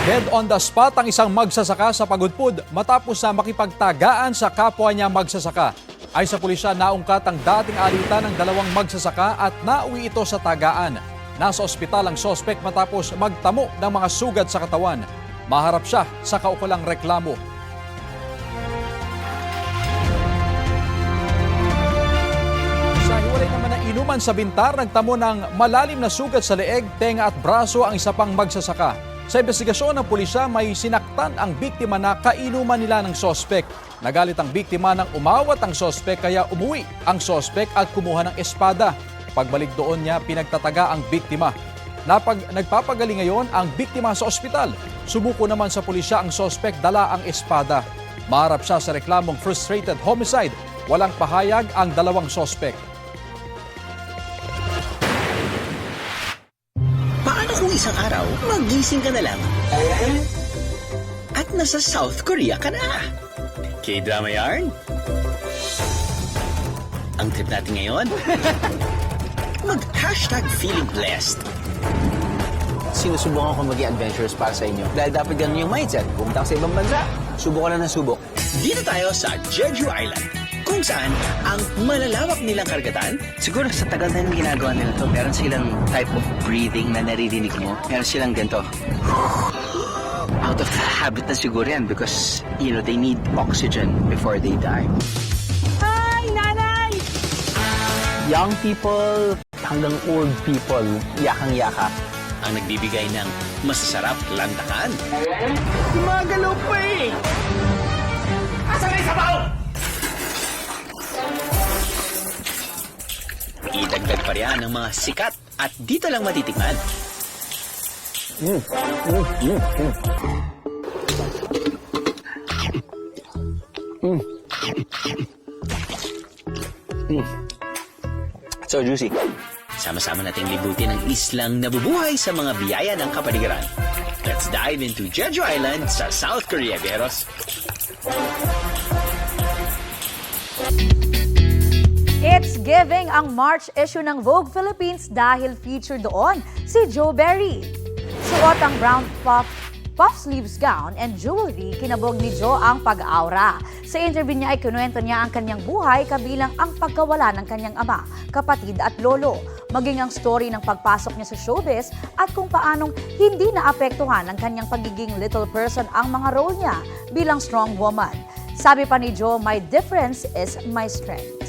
Dead on the spot ang isang magsasaka sa Pagudpud matapos na makipagtagaan sa kapwa niya magsasaka. Ay sa pulisya, naungkat ang dating alitan ng dalawang magsasaka at nauwi ito sa tagaan. Nasa ospital ang sospek matapos magtamo ng mga sugat sa katawan. Maharap siya sa kaukulang reklamo. Sa hiwalay naman ng inuman sa Bintar, nagtamo ng malalim na sugat sa leeg, tenga at braso ang isa pang magsasaka. Sa investigasyon ng pulisya, may sinaktan ang biktima na kainuman nila ng sospek. Nagalit ang biktima nang umawat ang sospek kaya umuwi ang sospek at kumuha ng espada. Pagbalik doon niya, pinagtataga ang biktima. Nagpapagaling ngayon ang biktima sa ospital. Sumuko naman sa pulisya ang sospek, dala ang espada. Maharap siya sa reklamong frustrated homicide. Walang pahayag ang dalawang sospek. Paano kung isang araw, magising ka na lang at nasa South Korea ka na? K-drama yarn? Ang trip natin ngayon? Mag-hashtag feeling blessed. Sinusubukan ko maging adventurous para sa inyo. Dahil dapat ganun yung mindset. Pumunta ka sa ibang bansa, subok ka na ng subok. Dito tayo sa Jeju Island, kung saan ang malalawak nilang karagatan. Siguro sa tagal na yung ginagawa nila to, meron silang type of breathing na naririnig mo. Meron silang ganito. Out of habit na siguro yan because, they need oxygen before they die. Hi, nanay! Young people hanggang old people, yakang-yaka. Ang nagbibigay ng masasarap landakan. Gumagalaw pa eh! Asa na sabaw? Idagdag pa riyan ng mga sikat at dito lang matitikman. So juicy. Sama-sama nating libutin ang islang nabubuhay sa mga biyaya ng kapaligiran. Let's dive into Jeju Island sa South Korea, Beros. It's giving ang March issue ng Vogue Philippines dahil featured doon si Joe Berry. Suot ang brown puff sleeves gown and jewelry, kinabog ni Joe ang pag-aura. Sa interview niya ay kinuwento niya ang kanyang buhay kabilang ang pagkawala ng kanyang ama, kapatid at lolo. Maging ang story ng pagpasok niya sa showbiz at kung paanong hindi naapektuhan ng kanyang pagiging little person ang mga role niya bilang strong woman. Sabi pa ni Joe, "My difference is my strength."